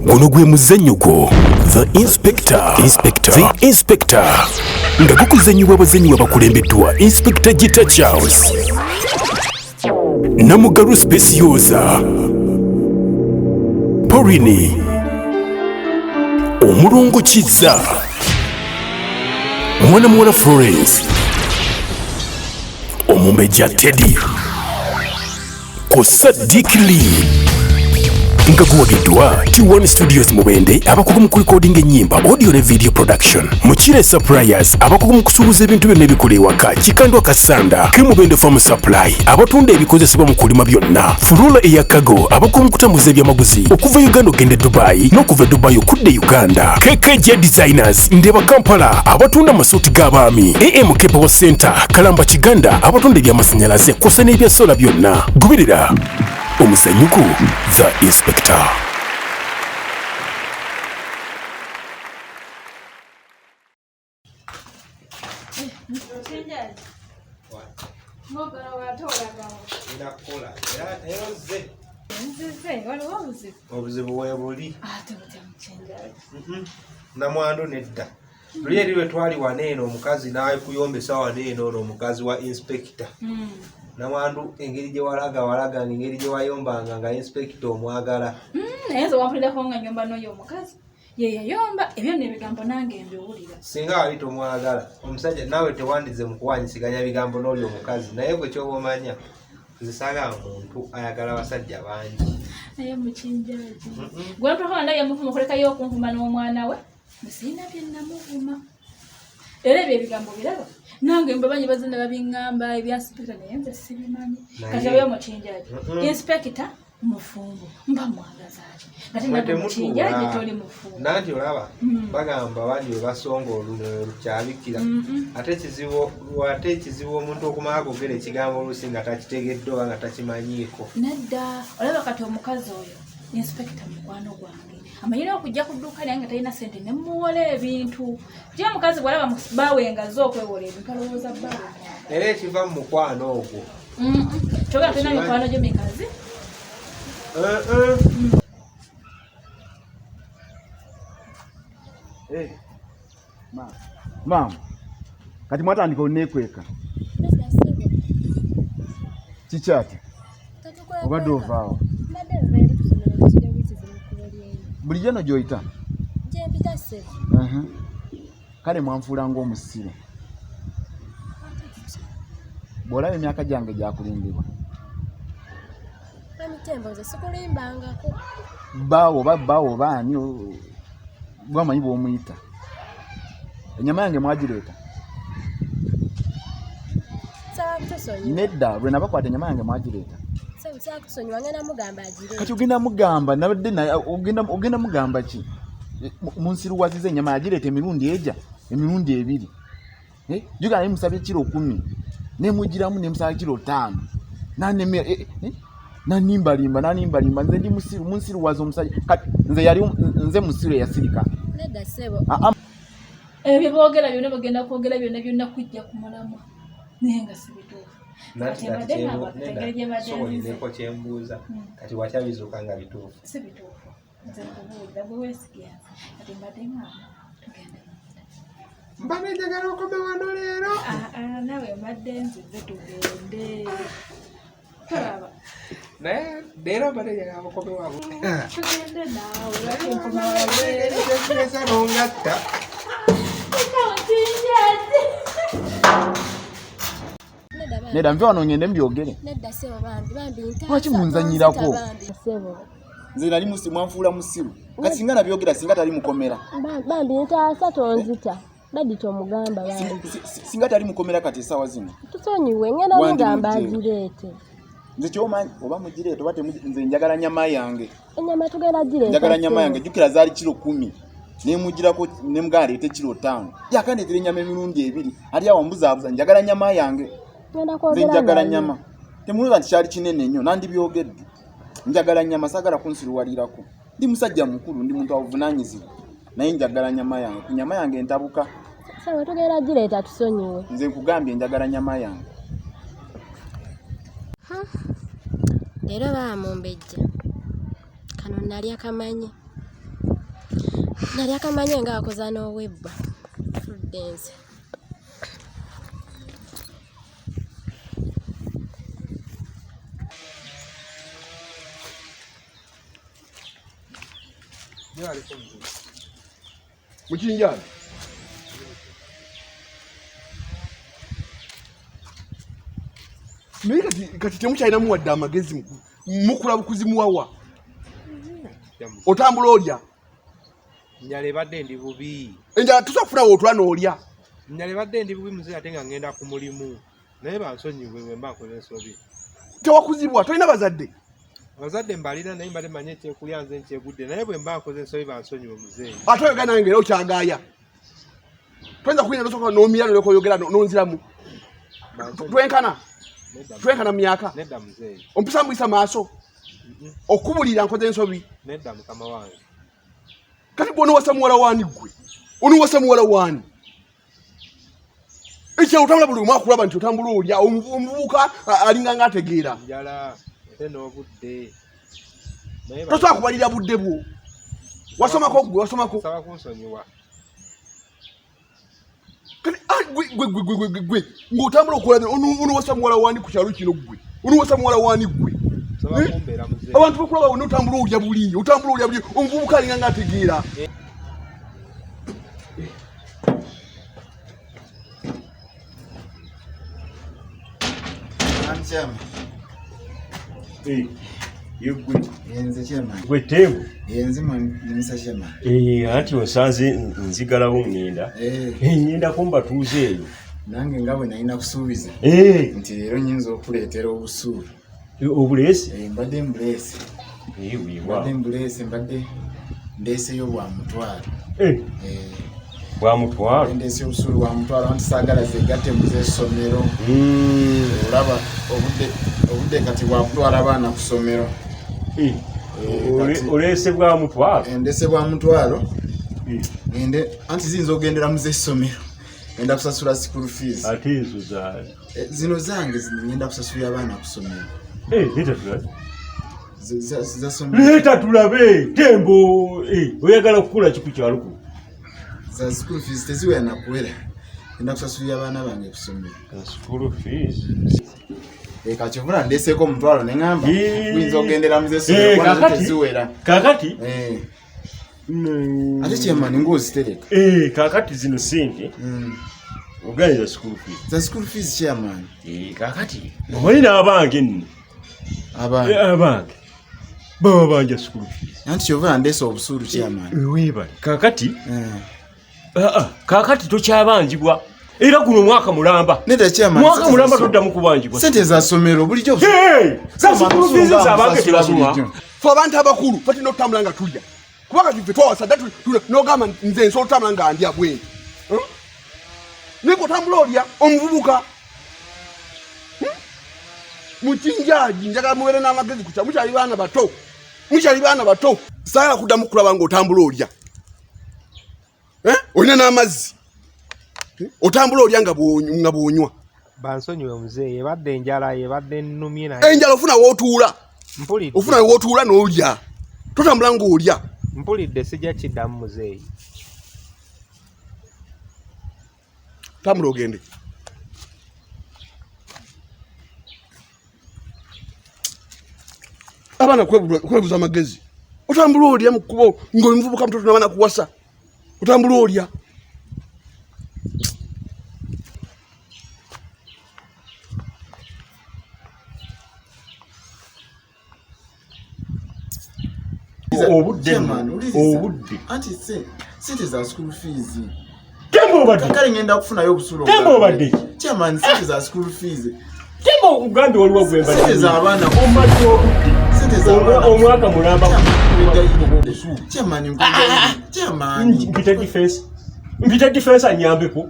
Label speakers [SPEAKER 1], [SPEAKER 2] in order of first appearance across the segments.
[SPEAKER 1] Guno gwe muzannyo gwo The Inspector. The Inspector. Nga gukuzannyibwa abazannyi abakulembeddwa Inspector Gita Charles, Namugaru Speciosa, Pauline, Omulongo Kizza, Mwana Florence, Omumbeja Teddy, Kosa Dick Lee. Nga guwagiddwa T1 Studios Mubende abakugu mu recording ennyimba, audio ne video production. Mukire Suppliers abakugu mu kusuubuza ebintu byonna ebikola ewaka. Kikandwa Kasanda ke Mubende Farm Supply abatunda ebikozesebwa mu kulima byonna. Furula eyakago abakugu mu kutambuza ebyamaguzi okuva Uganda okende Dubai n'okuva Dubai okudde Uganda. KKJ Designers Ndeba Kampala abatunda amasuuti g'abaami. AMK Power Center Kalamba Kiganda abatunda ebyamasannyalaze kw'ossa n'ebya sola byonna. Goberera omuzannyo gwo The Inspector.
[SPEAKER 2] Obuzibu weebuli namwandu nedda luli eri lwe twali waneeno omukazi nawe kuyombesa waneeno ono omukazi wa Inspector. Namwandu engeri gye walaga engeri gye wayombanga nga Inspector omwagala.
[SPEAKER 3] Naye nze wampulirako nga nyomba n'oyo omukazi ye yayomba ebyo n'ebigambo nange mbiwulira.
[SPEAKER 2] Singa wali tomwagala omusajja nawe tewandize mu kuwanyisiganya bigambo n'oli omukazi, naye gwe kyoba omanya zisaga omuntu ayagala abasajja bangi.
[SPEAKER 3] Naye mukinjaji gwe mpulako ndaye muvuma okulekayo okunvuma n'omwana we musina bye namuvuma era ebyo ebigambo biraba nange mbabanyi bazina babiŋŋamba ebya Inspector naye nze sibimanyi. Kati oyo mukinjaji Inspector mufumbo mba mwagaza ki kati nabwe mukinjaji toli mufumbo
[SPEAKER 2] nanti olaba bagamba bandi basonga oluno lukyabikira ate ekizibu omuntu okumala kwogera ekigambo oluusi nga takitegedde oba nga takimanyiiko.
[SPEAKER 3] Nedda olaba kati omukazi oyo Inspector mukwano gwange amanyira okujja ku dduuka lyange talina ssente ne muwola ebintu. Gye omukazi bwalaba baawengaza okwewola ebintu alowooza bbaawe
[SPEAKER 2] era ekiva mu mukwano ogwo
[SPEAKER 3] kyogera tulina mikwano gyo mikazi.
[SPEAKER 4] Mama, kati mwatandika onekweka kikyati obadde ovaawo bulijjo no gy'oyita kale mwanfuula ng'omusiru bw'olaba emyaka gyange gyakulimbibwa baawo baani bwamanyi bw'omuyita. Ennyama yange mwagireeta nedda lwe nabakwata ennyama yange mwagireeta kati ogenda mugamba nabadde ogenda mugamba ki munsiruwaziza ennyama yagireeta emirundi eja emirundi ebiri jugana naye musabye kiro 10 nemugiramu nemusaba kiro 5 nanimbalimba nze ndi musiru munsiruwaza omusajja kati nze musiru eyasirika
[SPEAKER 3] ebyo boogera byonna bagenda kwogera byonna kujja kumulamu naye nga si bituufu.
[SPEAKER 2] Sobolineko kyembuuza kati wakyabizuuka nga bituufu.
[SPEAKER 3] Si bituufu nze nkubuulira bwe weesigira kati mbadde ngamba tugende
[SPEAKER 2] mbadde njagala okome wano leero.
[SPEAKER 3] Nawe mbadde nzize tugende tolaba
[SPEAKER 2] naye leero mbadde njagala okome wano
[SPEAKER 3] tugende naawe lwaki nkoma waleero
[SPEAKER 2] esa nongatta
[SPEAKER 4] nedda nve wano ngende mbyogere lwaki munzanyirako nze nali mwanfuula musiru kati singa nabyogera singa tali mukomera
[SPEAKER 5] bambi ntaasa tonzita dadi tomugamba bambi
[SPEAKER 4] singa tali mukomera kati esaawa zino
[SPEAKER 5] tusonyiwe ngenda mugamba agireete
[SPEAKER 4] nze kyomanyi oba mugireete oba nze njagala nyama yange
[SPEAKER 5] ennyama tugenda gireeta
[SPEAKER 4] njagala nyama yange jjukira zaali kiro 10 nemugirako nemugala leete kiro 5 yakandeetera ennyama emirundi 2 ali awo mbuzaabuza njagala nyama yange nze njagala nyama temuluza nti kyali kinene nnyo nandibyogedde njagala nyama saagala kunsiruwalirako ndi musajja mukulu ndi muntu avunaanyizibwa naye njagala nyama yange ku nyama yange entabuka
[SPEAKER 5] sawa tugenda gireeta tusonyiwe
[SPEAKER 4] nze nkugambye njagala nyama yange
[SPEAKER 5] leero baamumbejja kano nali akamanyi Nali akamanye nga akoza n'owebba. Prudence.
[SPEAKER 6] Mukinjana. Naye kati temukyalinamu wadde amagezi mukula bukuzimuwawa. Otambula olya.
[SPEAKER 2] Njala ebadde ndi bubi.
[SPEAKER 6] Enjala tusobola kufuna wootula n'olya.
[SPEAKER 2] Njala ebadde ndi bubi muzeeyi ate nga ngenda ku mulimu. Naye bansonyiwe bwe mba nkoze ensobi.
[SPEAKER 6] Tewakuzibwa tolina bazadde.
[SPEAKER 2] Abazadde mbalina naye mbadde manye ekyekulya nze nkyegudde naye bwe mba nkoze ensobi bansonyiwe muzeeyi.
[SPEAKER 6] Ate oyogera nange era okyagaaya. Toyinza kuyina n'osooka n'omira n'oyogera n'onziramu. Twenkana mu myaka.
[SPEAKER 2] Nedda muzeeyi.
[SPEAKER 6] Ompisa muyisa maaso. Okubulira nkoze ensobi.
[SPEAKER 2] Nedda mukama wange.
[SPEAKER 6] Kati bw'ona wasa muwala waani ggwe? Onuwasa muwala waani? Ekyo otambula buli mwaka kulaba nti otambula olya omuvubuka alinga ng'ategeera.
[SPEAKER 2] Njala ate n'obudde.
[SPEAKER 6] Tosobola kubalira budde bwo. Wasomako ggwe wasomako.
[SPEAKER 2] Saba kunsonyiwa.
[SPEAKER 6] Kati gwe ng'otambula okola onuwasa muwala waani ku kyalo kino ggwe? Onuwasa muwala waani ggwe?
[SPEAKER 2] Saba kumbeera muzeeyi.
[SPEAKER 6] Abantu bakulaba wonna otambula olya buli omuvubuka alinga ng'ategeera.
[SPEAKER 4] Chama.
[SPEAKER 7] Yegwe.
[SPEAKER 4] Yenze chama.
[SPEAKER 7] Gwe tebu.
[SPEAKER 4] Yenze mwanisa chama.
[SPEAKER 7] Ati osanze nzigalawo ngenda. Ngenda kumba tuzeeyo.
[SPEAKER 4] Nange ngawe nalina kusuubiza. Nti leero nyinza okuleetera obusuulu.
[SPEAKER 7] Obulesi?
[SPEAKER 4] Mbadde mbulesi.
[SPEAKER 7] Mbadde
[SPEAKER 4] mbulesi mbadde ndeeseyo bwa mutwalo.
[SPEAKER 7] Bwa mutwalo?
[SPEAKER 4] Ndeeseyo obusuulu bwa mutwalo anti saagala zeegatte mu z'essomero. Olaba obudde kati bwa kutwala abaana ku ssomero.
[SPEAKER 7] Oleese bwa mutwalo?
[SPEAKER 4] Ndeese bwa mutwalo. Anti ziyinza ogendera mu z'essomero. Ngenda kusasula school fees.
[SPEAKER 7] Ate ezo zaani?
[SPEAKER 4] Zino zange ngenda kusasulira abaana ku ssomero.
[SPEAKER 7] Leeta tulabe.
[SPEAKER 4] Leeta
[SPEAKER 7] tulabe. Tembo. Oyagala kukula kiku kyalo ku.
[SPEAKER 4] Za school fees teziwera na kuwera. Ngenda kusasulira abaana bange ku ssomero.
[SPEAKER 7] School fees.
[SPEAKER 4] Kachovula ndeeseko omutwalo ne ngamba. Kuyinza ogendera mu z'essomero kwa teziwera.
[SPEAKER 7] Kakati?
[SPEAKER 4] Ate kyemani ng'ozitereka.
[SPEAKER 7] Kakati zino sente. Oganiza school fees.
[SPEAKER 4] Za school fees chairman.
[SPEAKER 7] Kakati. Olina abange nno. Abange. Baba banja school fees.
[SPEAKER 4] Anti kyovula ndeese obusuulu chairman.
[SPEAKER 7] Weebale. Kakati. Kakati tokyabanjibwa. Era guno mwaka mulamba.
[SPEAKER 4] Neda chairman.
[SPEAKER 7] Mwaka mulamba toddamu kubanjibwa.
[SPEAKER 4] Sente za ssomero bulijjo.
[SPEAKER 7] Za school fees z'abange tebasoma.
[SPEAKER 6] Fe abantu abakulu fatina okutambula nga tulya. Kubanga tuve twawasa n'ogamba nze nsobola otambula nga ndya bwene. Naye otambula olya omuvubuka. Mukinjaji njagala mubeere n'amagezi kutya mukyali baana bato. Mukyali baana bato. Saagala kuddamu kulaba ng'otambula olya. Olina n'amazzi. Otambula olya nga bw'onywa.
[SPEAKER 2] Bansonyiwe muzeeyi ebadde enjala ebadde nnumye naye.
[SPEAKER 6] Enjala ofuna w'otuula.
[SPEAKER 2] Mpulidde.
[SPEAKER 6] Ofuna w'otuula n'olya. Totambula ng'olya.
[SPEAKER 2] Mpulidde sijja kiddamu muzeeyi.
[SPEAKER 6] Tambula ogende. Abaana kwebuza amagezi. Otambula olya mu kkubo ng'omuvubuka mutoto n'abaana kuwasa. Otambula olya.
[SPEAKER 7] Obudde.
[SPEAKER 4] Anti sente za school fees.
[SPEAKER 7] Tembo obadde.
[SPEAKER 4] Kale ngenda kufunayo obusuulu.
[SPEAKER 7] Tembo obadde.
[SPEAKER 4] Chairman sente za school fees.
[SPEAKER 7] Tembo Uganda waliwo gwemba.
[SPEAKER 4] Sente za abaana
[SPEAKER 7] ombadde obudde.
[SPEAKER 4] Sente za abaana.
[SPEAKER 7] Omwaka mulamba.
[SPEAKER 4] Chairman
[SPEAKER 7] Mpita defense anyambeko.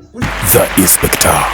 [SPEAKER 1] The Inspector.